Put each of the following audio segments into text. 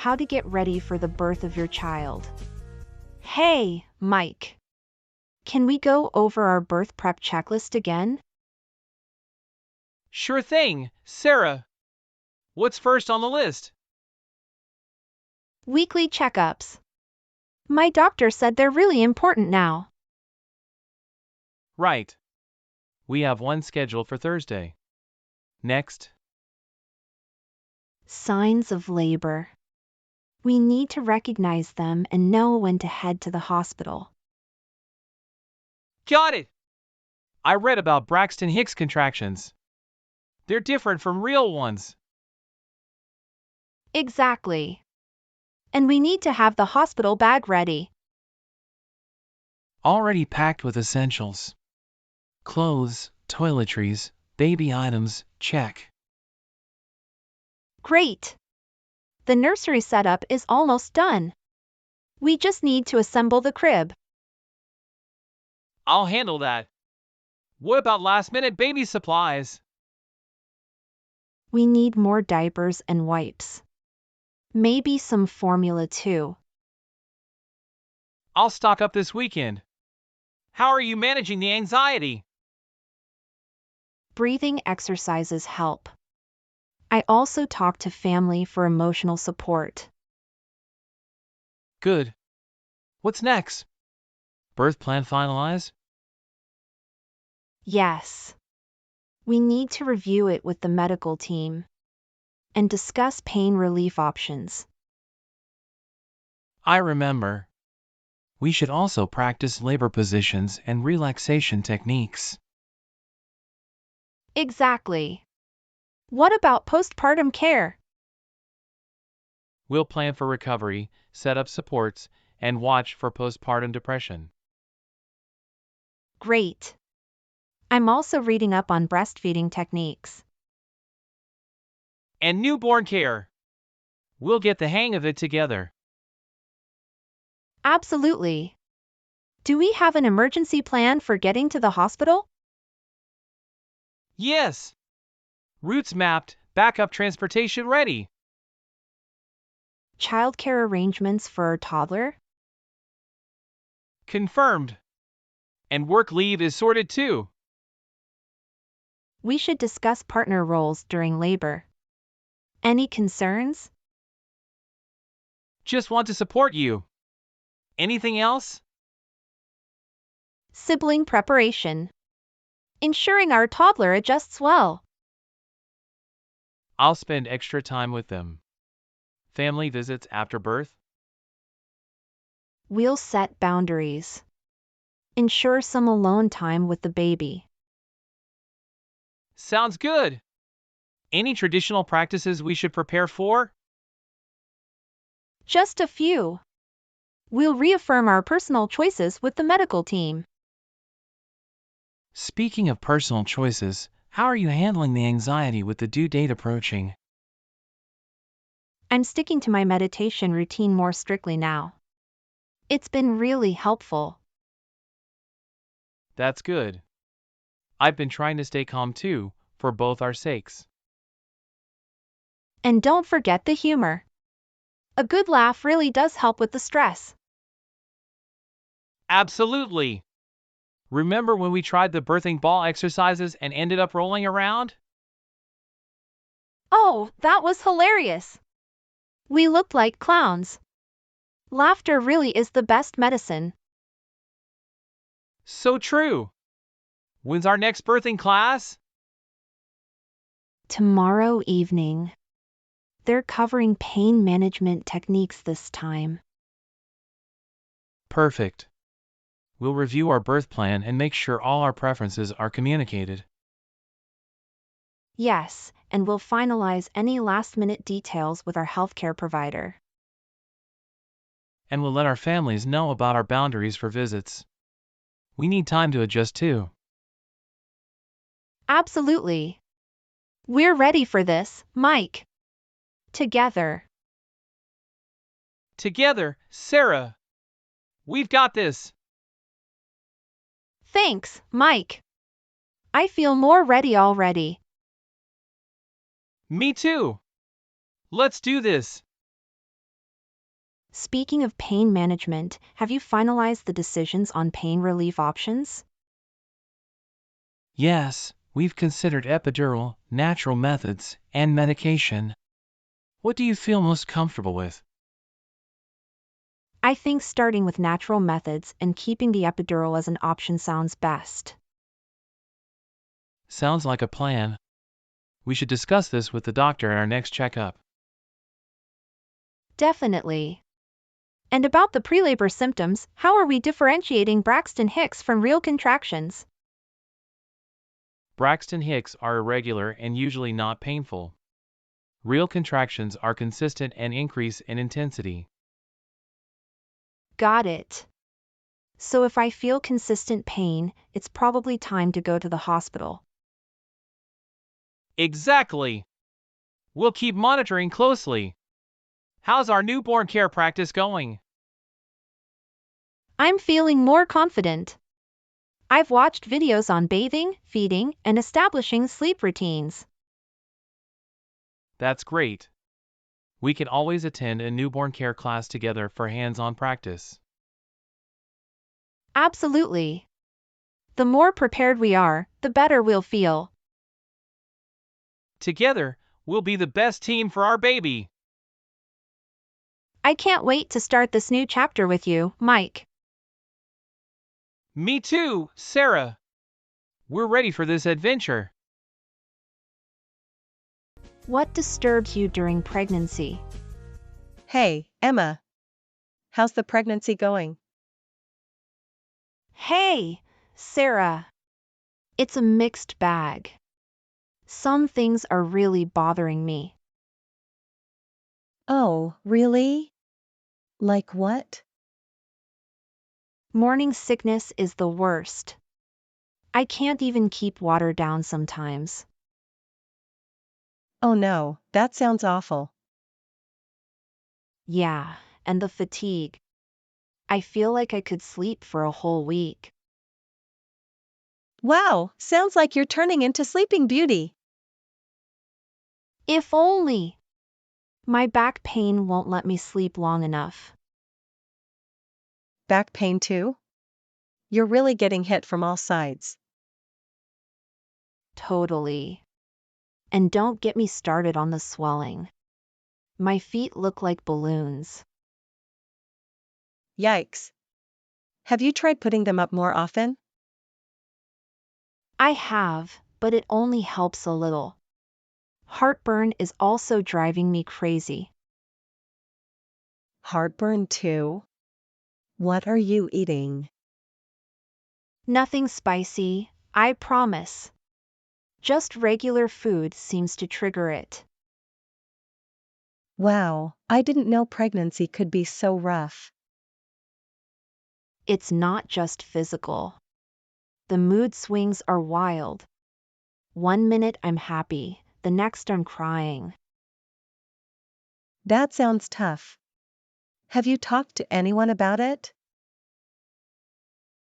how to get ready for the birth of your child. Hey, Mike. Can we go over our birth prep checklist again? Sure thing, Sarah. What's first on the list? Weekly checkups. My doctor said they're really important now. Right. We have one scheduled for Thursday. Next. Signs of labor. We need to recognize them and know when to head to the hospital. Got it! I read about Braxton Hicks contractions. They're different from real ones. Exactly. And we need to have the hospital bag ready. Already packed with essentials. Clothes, toiletries, baby items, check. Great. The nursery setup is almost done. We just need to assemble the crib. I'll handle that. What about last-minute baby supplies? We need more diapers and wipes. Maybe some formula too. I'll stock up this weekend. How are you managing the anxiety? Breathing exercises help. I also talk to family for emotional support. Good. What's next? Birth plan finalized? Yes. We need to review it with the medical team and discuss pain relief options. I remember. We should also practice labor positions and relaxation techniques. Exactly. What about postpartum care? We'll plan for recovery, set up supports, and watch for postpartum depression. Great. I'm also reading up on breastfeeding techniques. And newborn care. We'll get the hang of it together. Absolutely. Do we have an emergency plan for getting to the hospital? Yes. Routes mapped, backup transportation ready. Childcare arrangements for our toddler? Confirmed. And work leave is sorted too. We should discuss partner roles during labor. Any concerns? Just want to support you. Anything else? Sibling preparation. Ensuring our toddler adjusts well. I'll spend extra time with them. Family visits after birth? We'll set boundaries. Ensure some alone time with the baby. Sounds good. Any traditional practices we should prepare for? Just a few. We'll reaffirm our personal choices with the medical team. Speaking of personal choices, how are you handling the anxiety with the due date approaching? I'm sticking to my meditation routine more strictly now. It's been really helpful. That's good. I've been trying to stay calm too, for both our sakes. And don't forget the humor. A good laugh really does help with the stress. Absolutely. Remember when we tried the birthing ball exercises and ended up rolling around? Oh, that was hilarious. We looked like clowns. Laughter really is the best medicine. So true. When's our next birthing class? Tomorrow evening. They're covering pain management techniques this time. Perfect. We'll review our birth plan and make sure all our preferences are communicated. Yes, and we'll finalize any last-minute details with our healthcare provider. And we'll let our families know about our boundaries for visits. We need time to adjust too. Absolutely. We're ready for this, Mike. Together. Together, Sarah. We've got this. Thanks, Mike. I feel more ready already. Me too. Let's do this. Speaking of pain management, have you finalized the decisions on pain relief options? Yes, we've considered epidural, natural methods, and medication. What do you feel most comfortable with? I think starting with natural methods and keeping the epidural as an option sounds best. Sounds like a plan. We should discuss this with the doctor at our next checkup. Definitely. And about the prelabor symptoms, how are we differentiating Braxton Hicks from real contractions? Braxton Hicks are irregular and usually not painful. Real contractions are consistent and increase in intensity. Got it. So if I feel consistent pain, it's probably time to go to the hospital. Exactly! We'll keep monitoring closely. How's our newborn care practice going? I'm feeling more confident. I've watched videos on bathing, feeding, and establishing sleep routines. That's great. We can always attend a newborn care class together for hands-on practice. Absolutely. The more prepared we are, the better we'll feel. Together, we'll be the best team for our baby. I can't wait to start this new chapter with you, Mike. Me too, Sarah. We're ready for this adventure. What disturbs you during pregnancy? Hey, Emma. How's the pregnancy going? Hey, Sarah. It's a mixed bag. Some things are really bothering me. Oh, really? Like what? Morning sickness is the worst. I can't even keep water down sometimes. Oh no, that sounds awful. Yeah, and the fatigue. I feel like I could sleep for a whole week. Wow, sounds like you're turning into Sleeping Beauty. If only. My back pain won't let me sleep long enough. Back pain too? You're really getting hit from all sides. Totally. And don't get me started on the swelling. My feet look like balloons. Yikes. Have you tried putting them up more often? I have, but it only helps a little. Heartburn is also driving me crazy. Heartburn too? What are you eating? Nothing spicy, I promise. Just regular food seems to trigger it. Wow, I didn't know pregnancy could be so rough. It's not just physical. The mood swings are wild. One minute I'm happy, the next I'm crying. That sounds tough. Have you talked to anyone about it?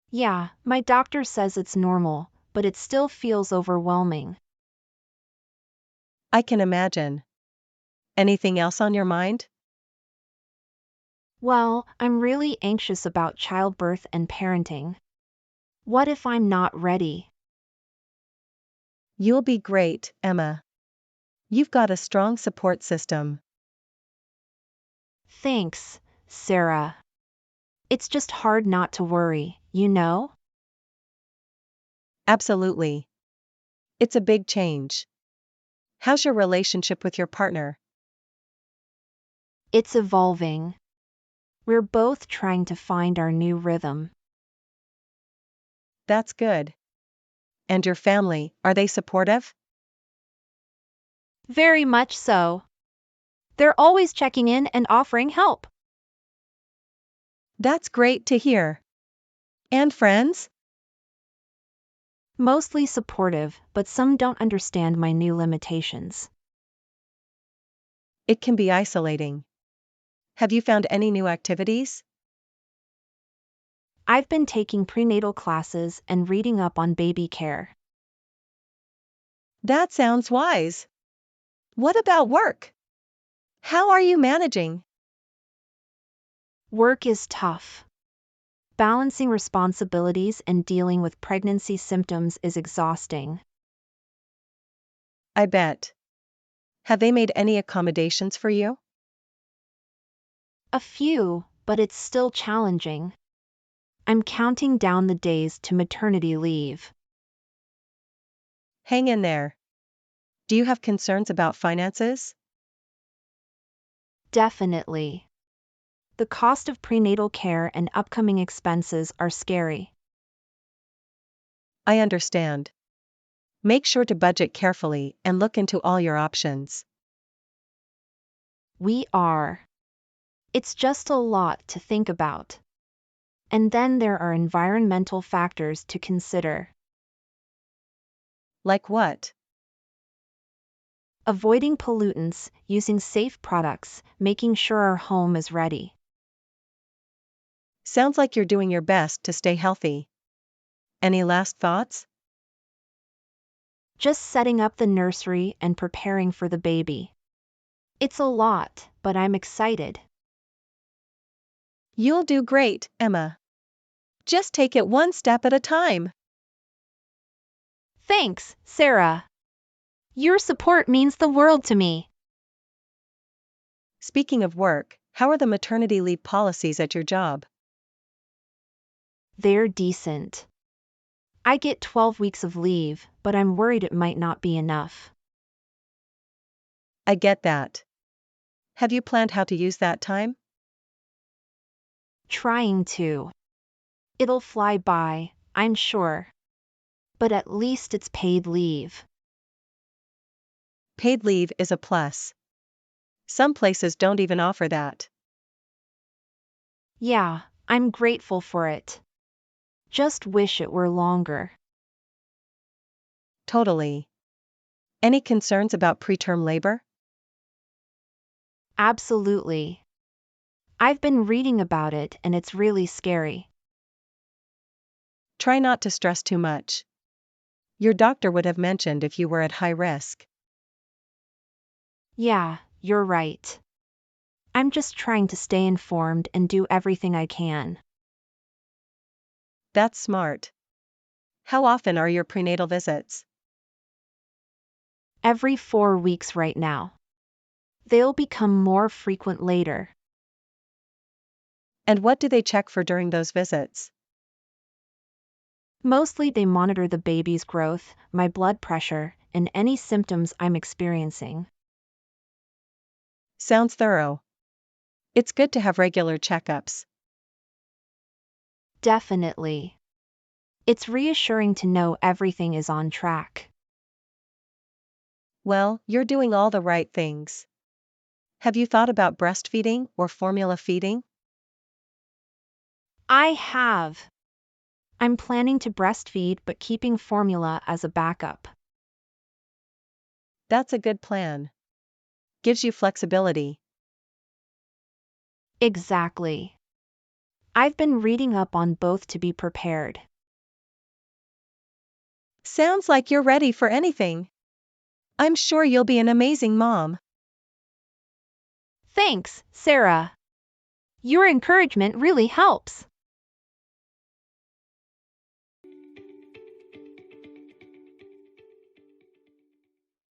Yeah, my doctor says it's normal, but it still feels overwhelming. I can imagine. Anything else on your mind? Well, I'm really anxious about childbirth and parenting. What if I'm not ready? You'll be great, Emma. You've got a strong support system. Thanks, Sarah. It's just hard not to worry, you know? Absolutely. It's a big change. How's your relationship with your partner? It's evolving. We're both trying to find our new rhythm. That's good. And your family, are they supportive? Very much so. They're always checking in and offering help. That's great to hear. And friends? Mostly supportive, but some don't understand my new limitations. It can be isolating. Have you found any new activities? I've been taking prenatal classes and reading up on baby care. That sounds wise. What about work? How are you managing? Work is tough. Balancing responsibilities and dealing with pregnancy symptoms is exhausting. I bet. Have they made any accommodations for you? A few, but it's still challenging. I'm counting down the days to maternity leave. Hang in there. Do you have concerns about finances? Definitely. The cost of prenatal care and upcoming expenses are scary. I understand. Make sure to budget carefully and look into all your options. We are. It's just a lot to think about. And then there are environmental factors to consider. Like what? Avoiding pollutants, using safe products, making sure our home is ready. Sounds like you're doing your best to stay healthy. Any last thoughts? Just setting up the nursery and preparing for the baby. It's a lot, but I'm excited. You'll do great, Emma. Just take it one step at a time. Thanks, Sarah. Your support means the world to me. Speaking of work, how are the maternity leave policies at your job? They're decent. I get 12 weeks of leave, but I'm worried it might not be enough. I get that. Have you planned how to use that time? Trying to. It'll fly by, I'm sure. But at least it's paid leave. Paid leave is a plus. Some places don't even offer that. Yeah, I'm grateful for it. Just wish it were longer. Totally. Any concerns about preterm labor? Absolutely. I've been reading about it and it's really scary. Try not to stress too much. Your doctor would have mentioned if you were at high risk. Yeah, you're right. I'm just trying to stay informed and do everything I can. That's smart. How often are your prenatal visits? Every 4 weeks right now. They'll become more frequent later. And what do they check for during those visits? Mostly they monitor the baby's growth, my blood pressure, and any symptoms I'm experiencing. Sounds thorough. It's good to have regular checkups. Definitely. It's reassuring to know everything is on track. Well, you're doing all the right things. Have you thought about breastfeeding or formula feeding? I have. I'm planning to breastfeed but keeping formula as a backup. That's a good plan. Gives you flexibility. Exactly. I've been reading up on both to be prepared. Sounds like you're ready for anything. I'm sure you'll be an amazing mom. Thanks, Sarah. Your encouragement really helps.